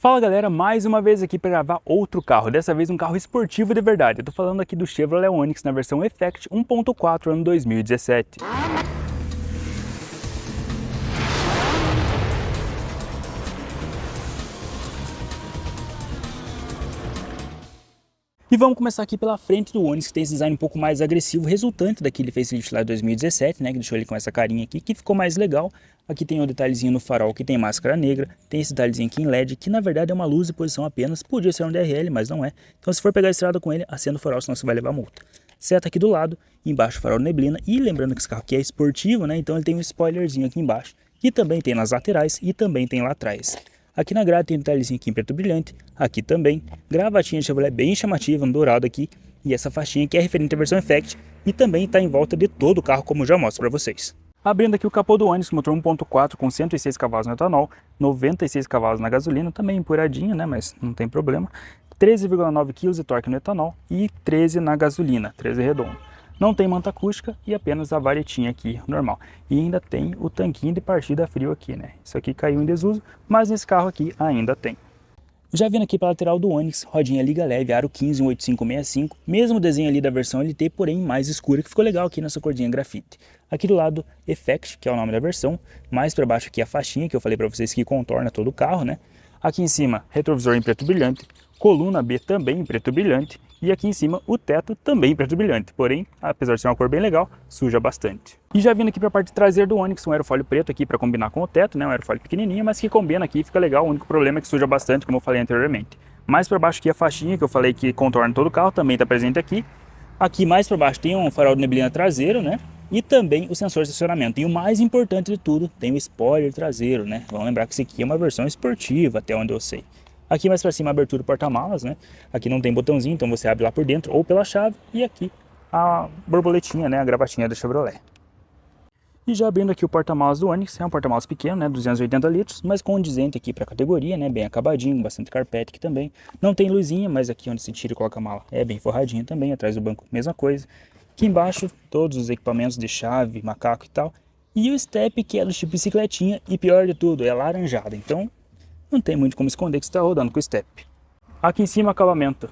Fala galera, mais uma vez aqui para gravar outro carro, dessa vez um carro esportivo de verdade. Eu tô falando aqui do Chevrolet Onix na versão Effect 1.4 ano 2017. E vamos começar aqui pela frente do Onix, que tem esse design um pouco mais agressivo, resultante daquele facelift lá de 2017, né, que deixou ele com essa carinha aqui, que ficou mais legal. Aqui tem um detalhezinho no farol que tem máscara negra, tem esse detalhezinho aqui em LED, que na verdade é uma luz de posição apenas, podia ser um DRL, mas não é. Então se for pegar a estrada com ele, acenda o farol, senão você vai levar multa. Seta aqui do lado, embaixo o farol de neblina, e lembrando que esse carro aqui é esportivo, né, então ele tem um spoilerzinho aqui embaixo, que também tem nas laterais e também tem lá atrás. Aqui na grade tem um detalhezinho aqui em preto brilhante, aqui também, gravatinha de Chevrolet bem chamativa, um dourado aqui, e essa faixinha que é referente à versão Effect, e também está em volta de todo o carro, como eu já mostro para vocês. Abrindo aqui o capô do Onix, motor 1.4 com 106 cavalos no etanol, 96 cavalos na gasolina, também empoeiradinha, né, mas não tem problema, 13,9 kg de torque no etanol e 13 na gasolina, 13 redondo. Não tem manta acústica e apenas a varetinha aqui, normal. E ainda tem o tanquinho de partida frio aqui, né? Isso aqui caiu em desuso, mas nesse carro aqui ainda tem. Já vindo aqui para a lateral do Onix, rodinha liga leve, aro 15 18565, mesmo desenho ali da versão LT, porém mais escura, que ficou legal aqui nessa corzinha grafite. Aqui do lado, Effect, que é o nome da versão, mais para baixo aqui a faixinha, que eu falei para vocês que contorna todo o carro, né? Aqui em cima, retrovisor em preto brilhante, coluna B também em preto brilhante, e aqui em cima o teto também em preto brilhante, porém, apesar de ser uma cor bem legal, suja bastante. E já vindo aqui para a parte traseira do Onix, um aerofólio preto aqui para combinar com o teto, né, um aerofólio pequenininho, mas que combina aqui, fica legal, o único problema é que suja bastante, como eu falei anteriormente. Mais para baixo aqui a faixinha, que eu falei que contorna todo o carro, também está presente aqui. Aqui mais para baixo tem um farol de neblina traseiro, né, e também o sensor de estacionamento. E o mais importante de tudo, tem o spoiler traseiro, né, vamos lembrar que esse aqui é uma versão esportiva, até onde eu sei. Aqui mais para cima a abertura do porta-malas, né? Aqui não tem botãozinho, então você abre lá por dentro ou pela chave. E aqui a borboletinha, né? A gravatinha da Chevrolet. E já abrindo aqui o porta-malas do Onix, é um porta-malas pequeno, né? 280 litros, mas condizente aqui para a categoria, né? Bem acabadinho, bastante carpete aqui também. Não tem luzinha, mas aqui onde se tira e coloca a mala é bem forradinho também. Atrás do banco, mesma coisa. Aqui embaixo, todos os equipamentos de chave, macaco e tal. E o step, que é do tipo bicicletinha, e pior de tudo, é laranjada. Então não tem muito como esconder que você está rodando com o step. Aqui em cima acabamento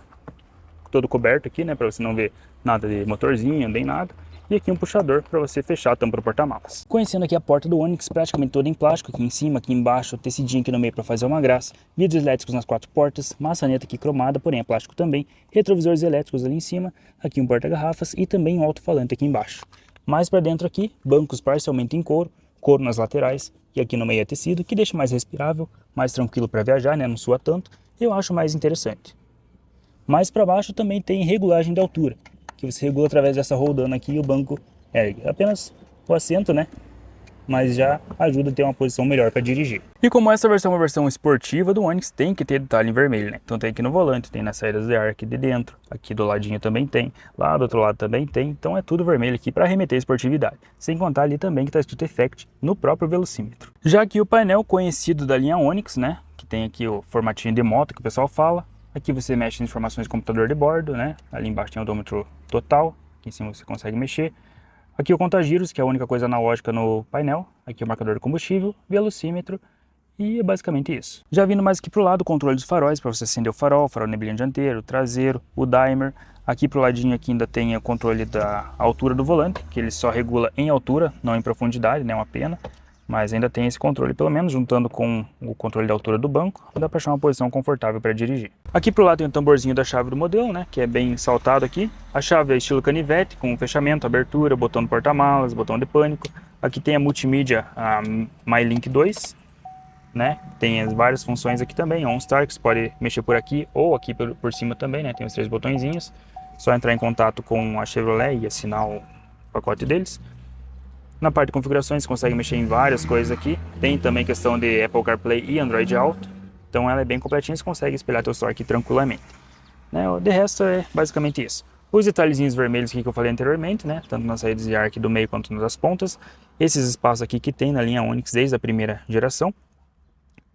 todo coberto aqui, né, para você não ver nada de motorzinho, nem nada. E aqui um puxador para você fechar a tampa do porta-malas. Conhecendo aqui a porta do Onix, praticamente toda em plástico, aqui em cima, aqui embaixo, tecidinho aqui no meio para fazer uma graça. Vidros elétricos nas quatro portas, maçaneta aqui cromada, porém é plástico também. Retrovisores elétricos ali em cima, aqui um porta-garrafas e também um alto-falante aqui embaixo. Mais para dentro aqui, bancos parcialmente em couro nas laterais e aqui no meio é tecido, que deixa mais respirável, mais tranquilo para viajar, né? Não sua tanto, eu acho mais interessante. Mais para baixo também tem regulagem de altura, que você regula através dessa roldana aqui e o banco ergue. Apenas o assento, né? Mas já ajuda a ter uma posição melhor para dirigir. E como essa versão é uma versão esportiva do Onix, tem que ter detalhe em vermelho, né? Então tem aqui no volante, tem nas saídas de ar aqui de dentro, aqui do ladinho também tem, lá do outro lado também tem, então é tudo vermelho aqui para remeter a esportividade. Sem contar ali também que está escrito Effect no próprio velocímetro. Já aqui o painel conhecido da linha Onix, né? Que tem aqui o formatinho de moto que o pessoal fala. Aqui você mexe nas informações do computador de bordo, né? Ali embaixo tem o odômetro total, aqui em cima você consegue mexer. Aqui o contagiros, que é a única coisa analógica no painel. Aqui o marcador de combustível, velocímetro e é basicamente isso. Já vindo mais aqui para o lado, o controle dos faróis, para você acender o farol neblina dianteiro, traseiro, o dimer. Aqui para o ladinho aqui ainda tem o controle da altura do volante, que ele só regula em altura, não em profundidade, né? Uma pena. Mas ainda tem esse controle, pelo menos juntando com o controle de altura do banco, dá para achar uma posição confortável para dirigir. Aqui pro lado tem o tamborzinho da chave do modelo, né, que é bem saltado aqui. A chave é estilo canivete, com fechamento, abertura, botão do porta-malas, botão de pânico. Aqui tem a multimídia, a MyLink 2, né, tem as várias funções aqui também, OnStar, que você pode mexer por aqui ou aqui por cima também, né, tem os três botõezinhos. Só entrar em contato com a Chevrolet e assinar o pacote deles. Na parte de configurações você consegue mexer em várias coisas aqui. Tem também questão de Apple CarPlay e Android Auto. Então ela é bem completinha, você consegue espelhar teu store aqui tranquilamente. Né? De resto é basicamente isso. Os detalhezinhos vermelhos aqui que eu falei anteriormente, né? Tanto nas saídas de ar aqui do meio quanto nas pontas. Esses espaços aqui que tem na linha Onix desde a primeira geração.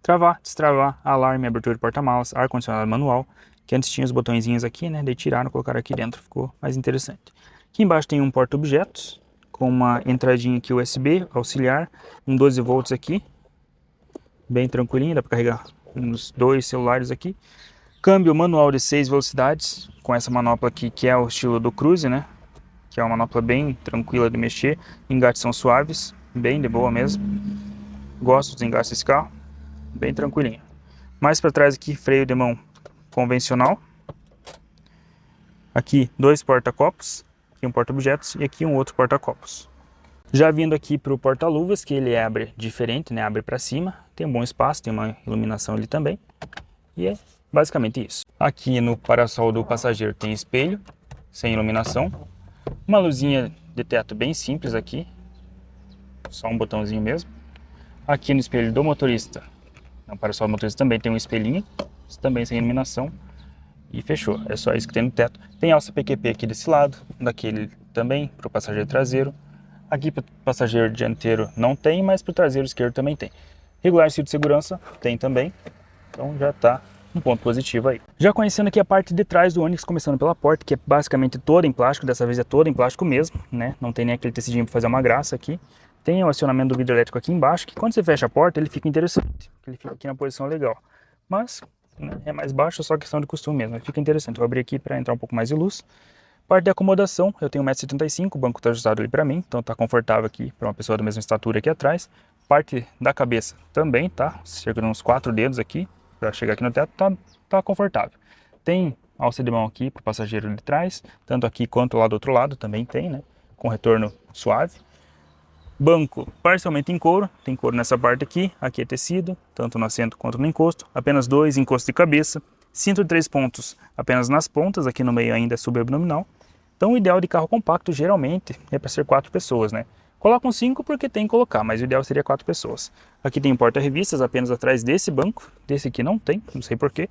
Travar, destravar, alarme, abertura de porta-malas, ar-condicionado manual. Que antes tinha os botõezinhos aqui, né? Daí tiraram, colocaram aqui dentro, ficou mais interessante. Aqui embaixo tem um porta-objetos, com uma entradinha aqui USB, auxiliar, um 12 volts aqui, bem tranquilinho, dá para carregar nos 2 celulares aqui. Câmbio manual de 6 velocidades, com essa manopla aqui que é o estilo do Cruze, né? Que é uma manopla bem tranquila de mexer, engates são suaves, bem de boa mesmo. Gosto dos engates desse carro, bem tranquilinho. Mais para trás aqui, freio de mão convencional. Aqui 2 porta-copos, aqui um porta-objetos e aqui um outro porta-copos. Já vindo aqui para o porta-luvas, que ele abre diferente, né? Abre para cima, tem um bom espaço, tem uma iluminação ali também. E é basicamente isso. Aqui no parasol do passageiro tem espelho, sem iluminação. Uma luzinha de teto bem simples aqui, só um botãozinho mesmo. Aqui no espelho do motorista, no parasol do motorista também tem um espelhinho, também sem iluminação. E fechou, é só isso que tem no teto. Tem alça PQP aqui desse lado, daquele também, para o passageiro traseiro. Aqui para o passageiro dianteiro não tem, mas para o traseiro esquerdo também tem. Regular cinto de segurança tem também, então já está um ponto positivo aí. Já conhecendo aqui a parte de trás do Onix, começando pela porta, que é basicamente toda em plástico, dessa vez é toda em plástico mesmo, né? Não tem nem aquele tecidinho para fazer uma graça aqui. Tem o acionamento do vidro elétrico aqui embaixo, que quando você fecha a porta ele fica interessante, porque ele fica aqui na posição legal. Mas é mais baixo, é só questão de costume mesmo, fica interessante. Vou abrir aqui para entrar um pouco mais de luz. Parte de acomodação, eu tenho 1,75 m, o banco está ajustado ali para mim, então está confortável aqui para uma pessoa da mesma estatura aqui atrás. Parte da cabeça também, tá? Cerca de uns 4 dedos aqui, para chegar aqui no teto, tá confortável. Tem alça de mão aqui para o passageiro de trás, tanto aqui quanto lá do outro lado também tem, né? Com retorno suave. Banco parcialmente em couro, tem couro nessa parte aqui é tecido, tanto no assento quanto no encosto, apenas 2 encostos de cabeça, cinto de 3 pontos apenas nas pontas, aqui no meio ainda é subabdominal. Então o ideal de carro compacto geralmente é para ser 4 pessoas, né? Colocam 5 porque tem que colocar, mas o ideal seria 4 pessoas. Aqui tem um porta-revistas apenas atrás desse banco, desse aqui não tem, não sei porquê.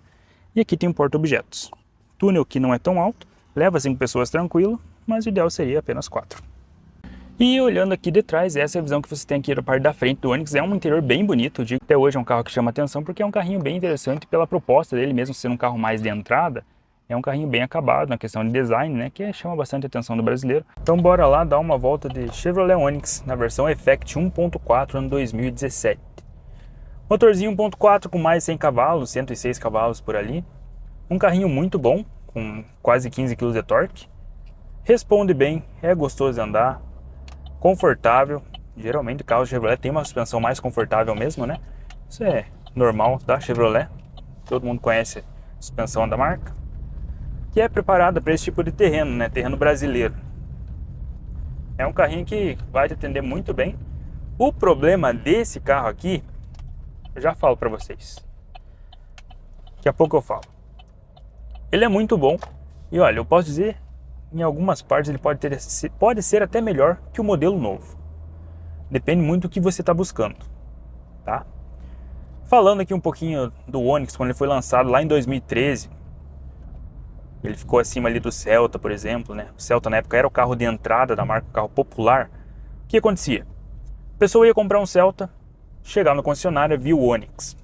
E aqui tem um porta-objetos. Túnel que não é tão alto, leva 5 pessoas tranquilo, mas o ideal seria apenas 4. E olhando aqui de trás, essa é a visão que você tem aqui da parte da frente do Onix. É um interior bem bonito, eu digo que até hoje é um carro que chama atenção porque é um carrinho bem interessante pela proposta dele, mesmo sendo um carro mais de entrada. É um carrinho bem acabado na questão de design, né, que chama bastante a atenção do brasileiro. Então bora lá dar uma volta de Chevrolet Onix na versão Effect 1.4 ano 2017. Motorzinho 1.4 com mais 100 cavalos, 106 cavalos por ali. Um carrinho muito bom, com quase 15 kg de torque. Responde bem, é gostoso de andar. Confortável, geralmente carros Chevrolet tem uma suspensão mais confortável mesmo, né? Isso é normal da Chevrolet, todo mundo conhece a suspensão da marca, que é preparada para esse tipo de terreno, né? Terreno brasileiro. É um carrinho que vai te atender muito bem. O problema desse carro aqui, eu já falo para vocês. Daqui a pouco eu falo. Ele é muito bom e olha, eu posso dizer, em algumas partes ele pode ser até melhor que o modelo novo. Depende muito do que você está buscando, tá? Falando aqui um pouquinho do Onix, quando ele foi lançado lá em 2013, ele ficou acima ali do Celta, por exemplo, né? O Celta na época era o carro de entrada da marca, o carro popular. O que acontecia? A pessoa ia comprar um Celta, chegava no concessionário, via o Onix.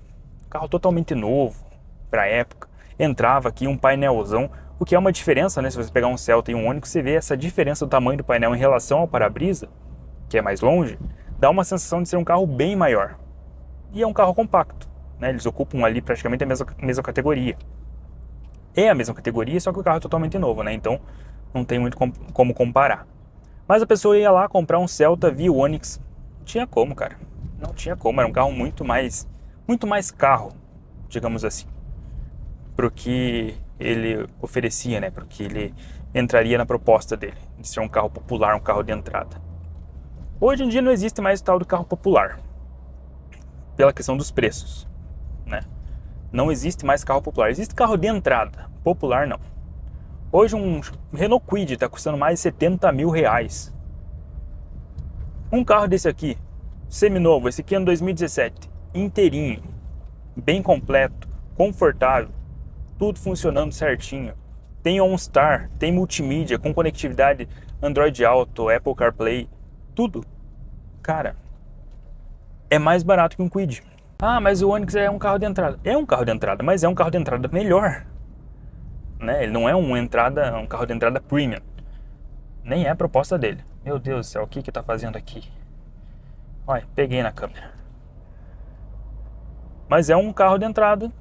Carro totalmente novo para a época. Entrava aqui um painelzão, o que é uma diferença, né? Se você pegar um Celta e um Onix, você vê essa diferença do tamanho do painel em relação ao para-brisa, que é mais longe, dá uma sensação de ser um carro bem maior. E é um carro compacto, né? Eles ocupam ali praticamente a mesma categoria. É a mesma categoria, só que o carro é totalmente novo, né? Então não tem muito como comparar. Mas a pessoa ia lá comprar um Celta via Onix. Não tinha como, cara. Não tinha como, era um carro muito mais carro, digamos assim, pro que ele oferecia, né? Porque ele entraria na proposta dele, de ser um carro popular, um carro de entrada. Hoje em dia não existe mais o tal do carro popular, pela questão dos preços, né? Não existe mais carro popular, existe carro de entrada, popular não. Hoje um Renault Kwid está custando mais de 70 mil reais. Um carro desse aqui, seminovo, esse aqui é ano 2017, inteirinho, bem completo, confortável, tudo funcionando certinho. Tem OnStar, tem multimídia com conectividade Android Auto, Apple CarPlay, tudo. Cara, é mais barato que um Kwid. Ah, mas o Onix é um carro de entrada. É um carro de entrada, mas é um carro de entrada melhor, né? Ele não é um carro de entrada premium. Nem é a proposta dele. Meu Deus do céu, o que tá fazendo aqui? Olha, peguei na câmera. Mas é um carro de entrada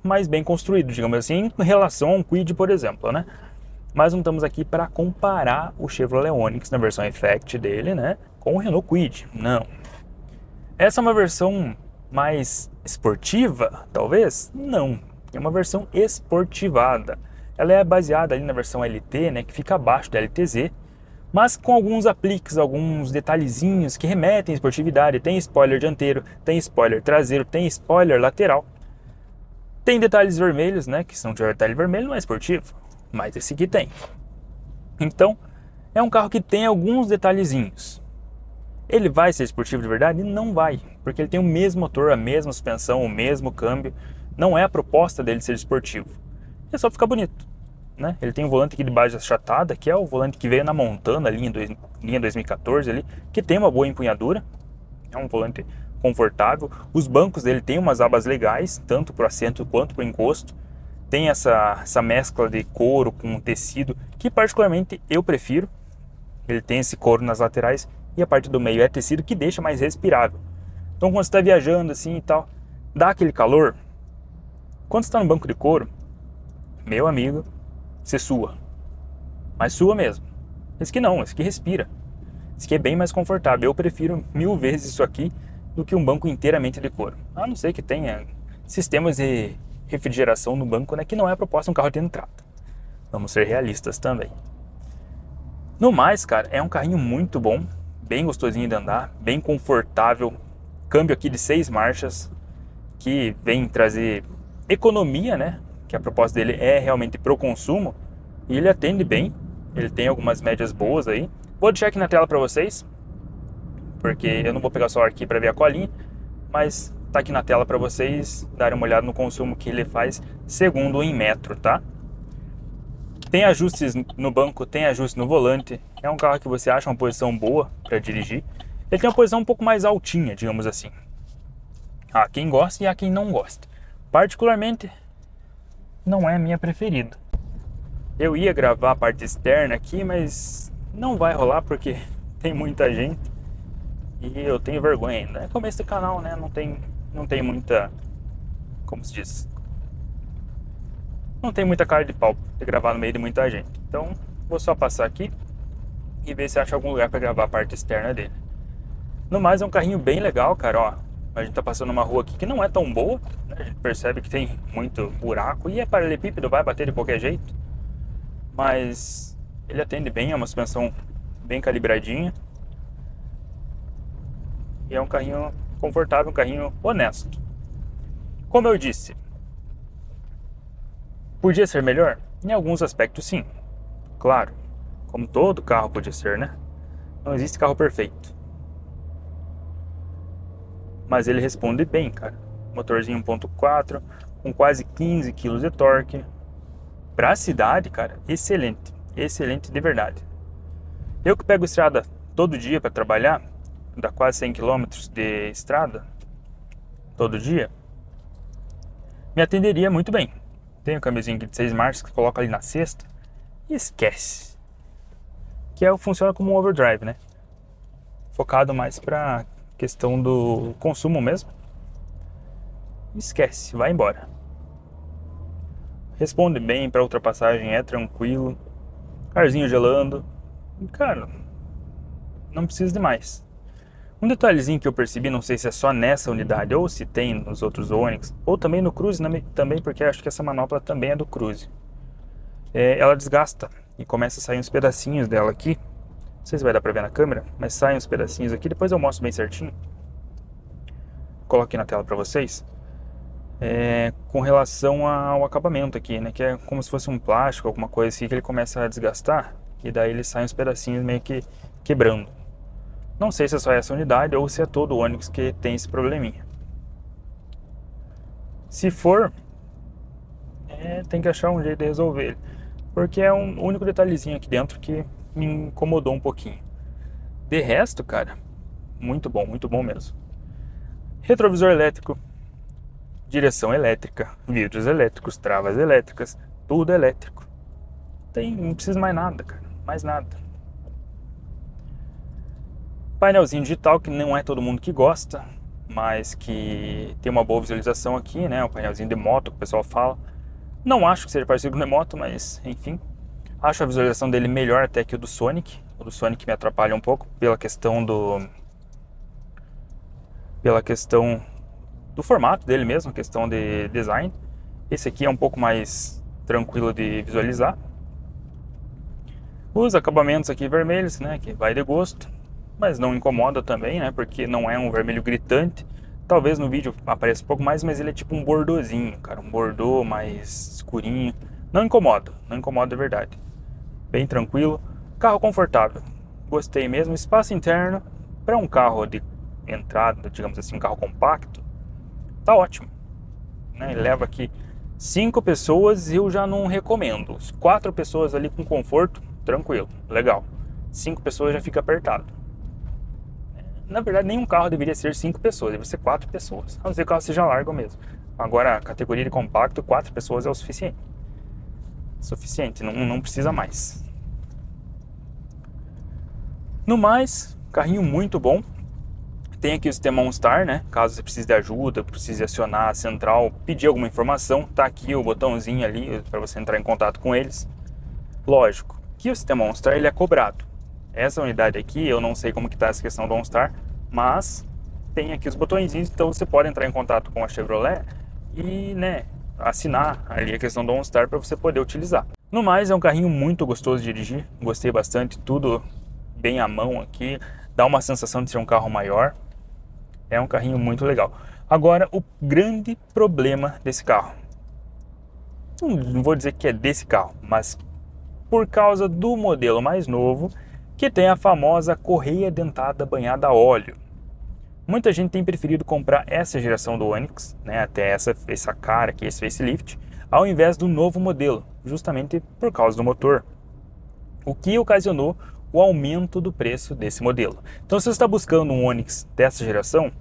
mais bem construído, digamos assim, em relação a um Kwid, por exemplo, né? Mas não estamos aqui para comparar o Chevrolet Onix na versão Effect dele, né, com o Renault Kwid, não. Essa é uma versão mais esportiva, talvez? Não, é uma versão esportivada. Ela é baseada ali na versão LT, né, que fica abaixo da LTZ, mas com alguns apliques, alguns detalhezinhos que remetem à esportividade. Tem spoiler dianteiro, tem spoiler traseiro, tem spoiler lateral. Tem detalhes vermelhos, né, que se não tiver detalhe vermelho não é esportivo, mas esse aqui tem. Então, é um carro que tem alguns detalhezinhos. Ele vai ser esportivo de verdade? Não vai, porque ele tem o mesmo motor, a mesma suspensão, o mesmo câmbio. Não é a proposta dele ser esportivo. É só ficar bonito, né? Ele tem um volante aqui de base achatada, que é o volante que veio na Montana, linha 2014 ali, que tem uma boa empunhadura. É um volante confortável. Os bancos dele tem umas abas legais, tanto para o assento quanto para o encosto. Tem essa mescla de couro com tecido, que particularmente eu prefiro. Ele tem esse couro nas laterais e a parte do meio é tecido, que deixa mais respirável. Então quando você está viajando assim e tal, dá aquele calor. Quando você está no banco de couro, meu amigo, você sua. Mas sua mesmo. Esse aqui não, esse aqui respira. Esse aqui é bem mais confortável. Eu prefiro 1000 vezes isso aqui do que um banco inteiramente de couro. A não ser que tenha sistemas de refrigeração no banco, né, que não é a proposta de um carro de entrada. Vamos ser realistas também. No mais, cara, é um carrinho muito bom, bem gostosinho de andar, bem confortável. Câmbio aqui de 6 marchas, que vem trazer economia, né? Que a proposta dele é realmente pro consumo. E ele atende bem, ele tem algumas médias boas aí. Vou deixar aqui na tela para vocês, porque eu não vou pegar só aqui para ver a colinha, mas tá aqui na tela para vocês darem uma olhada no consumo que ele faz segundo o Inmetro, tá? Tem ajustes no banco, tem ajuste no volante. É um carro que você acha uma posição boa para dirigir. Ele tem uma posição um pouco mais altinha, digamos assim. Há quem gosta e há quem não gosta. Particularmente, não é a minha preferida. Eu ia gravar a parte externa aqui, mas não vai rolar porque tem muita gente e eu tenho vergonha ainda. É começo do canal, né? Não tem muita, como se diz, não tem muita cara de pau de gravar no meio de muita gente. Então, vou só passar aqui e ver se acha algum lugar para gravar a parte externa dele. No mais, é um carrinho bem legal, cara, ó. A gente tá passando uma rua aqui que não é tão boa, né? A gente percebe que tem muito buraco e é paralelepípedo, vai bater de qualquer jeito. Mas ele atende bem, é uma suspensão bem calibradinha. E é um carrinho confortável, um carrinho honesto. Como eu disse, podia ser melhor? Em alguns aspectos sim. Claro, como todo carro podia ser, né? Não existe carro perfeito. Mas ele responde bem, cara. Motorzinho 1.4, com quase 15 kg de torque. Pra cidade, cara, excelente. Excelente de verdade. Eu que pego estrada todo dia para trabalhar, dá quase 100 km de estrada todo dia, me atenderia muito bem. Tem o câmbiozinho aqui de 6 marchas que coloca ali na sexta e esquece. Que funciona como um overdrive, né? Focado mais pra questão do consumo mesmo. Esquece, vai embora. Responde bem para ultrapassagem, é tranquilo. Carzinho gelando. Cara, não precisa de mais. Um detalhezinho que eu percebi, não sei se é só nessa unidade ou se tem nos outros Onix, ou também no Cruze também, porque acho que essa manopla também é do Cruze. Ela desgasta e começa a sair uns pedacinhos dela aqui. Não sei se vai dar pra ver na câmera, mas saem uns pedacinhos aqui, depois eu mostro bem certinho. Coloquei na tela pra vocês. Com relação ao acabamento aqui, né? Que é como se fosse um plástico, alguma coisa assim, que ele começa a desgastar. E daí ele sai uns pedacinhos meio que quebrando. Não sei se é só essa unidade ou se é todo o Onix que tem esse probleminha. Se for, tem que achar um jeito de resolver ele. Porque é um único detalhezinho aqui dentro que me incomodou um pouquinho. De resto, cara, muito bom mesmo. Retrovisor elétrico, direção elétrica, vidros elétricos, travas elétricas, tudo elétrico. Não precisa mais nada, cara, mais nada. Painelzinho digital que não é todo mundo que gosta. mas que tem uma boa visualização aqui, né? Um painelzinho de moto que o pessoal fala. Não acho que seja parecido com o de moto, mas enfim. Acho a visualização dele melhor até que o do Sonic. O do Sonic me atrapalha um pouco pela questão do formato dele mesmo, questão de design. Esse aqui é um pouco mais tranquilo de visualizar. Os acabamentos aqui vermelhos, né, que vai de gosto, mas não incomoda também, né, porque não é um vermelho gritante. Talvez no vídeo apareça um pouco mais, mas ele é tipo um bordozinho, cara, um bordô mais escurinho. Não incomoda de verdade. Bem tranquilo, carro confortável. Gostei mesmo, espaço interno para um carro de entrada, digamos assim, um carro compacto, tá ótimo, né? Ele leva aqui 5 pessoas e eu já não recomendo. 4 pessoas ali com conforto, tranquilo, legal. 5 pessoas já fica apertado. Na verdade, nenhum carro deveria ser 5 pessoas, deveria ser 4 pessoas. A não ser que o carro seja largo mesmo. Agora, a categoria de compacto, 4 pessoas é o suficiente. Não precisa mais. No mais, carrinho muito bom. Tem aqui o sistema OnStar, né? Caso você precise de ajuda, precise acionar a central, pedir alguma informação, tá aqui o botãozinho ali para você entrar em contato com eles. Lógico que o sistema OnStar ele é cobrado. Essa unidade aqui, eu não sei como que tá essa questão do OnStar, mas tem aqui os botõezinhos, então você pode entrar em contato com a Chevrolet e, né, assinar ali a questão do OnStar para você poder utilizar. No mais, é um carrinho muito gostoso de dirigir, gostei bastante, tudo bem à mão aqui, dá uma sensação de ser um carro maior. É um carrinho muito legal. Agora, o grande problema desse carro, não vou dizer que é desse carro, mas por causa do modelo mais novo, que tem a famosa correia dentada banhada a óleo. Muita gente tem preferido comprar essa geração do Onix, né, até essa cara aqui, esse facelift, ao invés do novo modelo, justamente por causa do motor, o que ocasionou o aumento do preço desse modelo. Então, se você está buscando um Onix dessa geração,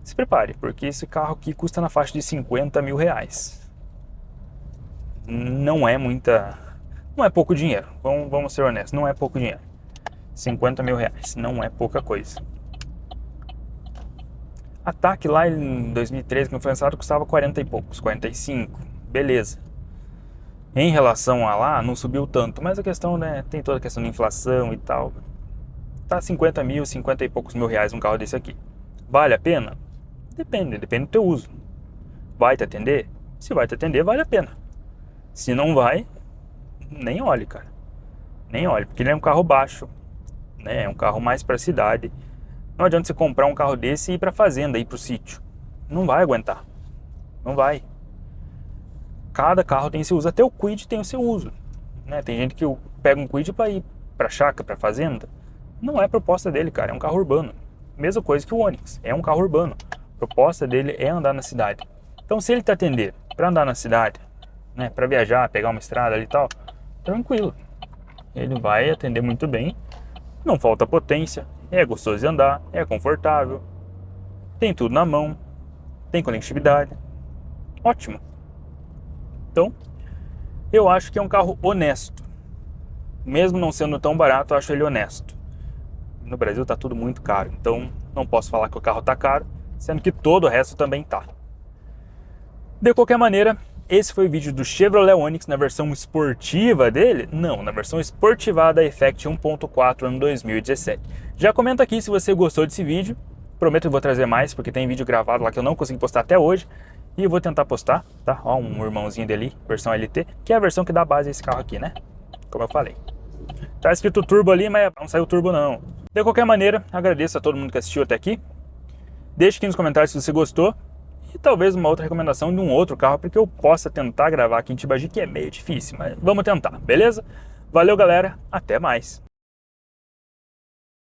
se prepare, porque esse carro aqui custa na faixa de 50 mil reais. Não é pouco dinheiro, vamos ser honestos, não é pouco dinheiro. 50 mil reais, não é pouca coisa. A TAC lá em 2013, quando foi lançado, custava 40 e poucos, 45, beleza. Em relação a lá, não subiu tanto, mas a questão, né, tem toda a questão de inflação e tal. Tá 50 mil, 50 e poucos mil reais um carro desse aqui. Vale a pena? Depende do teu uso. Vai te atender? Se vai te atender, vale a pena. Se não vai, nem olhe, cara. Nem olhe, porque ele é um carro baixo, né, é um carro mais para cidade. Não adianta você comprar um carro desse e ir para fazenda, ir para o sítio. Não vai aguentar. Não vai. Cada carro tem seu uso, até o Kwid tem o seu uso, né? Tem gente que pega um Kwid para ir para chácara, para fazenda. Não é a proposta dele, cara, é um carro urbano. Mesma coisa que o Onix, é um carro urbano. A proposta dele é andar na cidade. Então, se ele te atender para andar na cidade, né, para viajar, pegar uma estrada ali e tal, tranquilo. Ele vai atender muito bem, não falta potência, é gostoso de andar, é confortável, tem tudo na mão, tem conectividade, ótimo. Então, eu acho que é um carro honesto. Mesmo não sendo tão barato, eu acho ele honesto. No Brasil está tudo muito caro, então não posso falar que o carro está caro, sendo que todo o resto também está. De qualquer maneira, esse foi o vídeo do Chevrolet Onix na versão esportiva dele? Não, na versão esportivada Effect 1.4 ano 2017. Já comenta aqui se você gostou desse vídeo. Prometo que vou trazer mais, porque tem vídeo gravado lá que eu não consegui postar até hoje. E eu vou tentar postar, tá? Ó, um irmãozinho dele, versão LT, que é a versão que dá base a esse carro aqui, né? Como eu falei. Tá escrito turbo ali, mas não saiu turbo não. De qualquer maneira, agradeço a todo mundo que assistiu até aqui. Deixe aqui nos comentários se você gostou. E talvez uma outra recomendação de um outro carro, porque eu possa tentar gravar aqui em Tibagi, que é meio difícil, mas vamos tentar, beleza? Valeu, galera, até mais!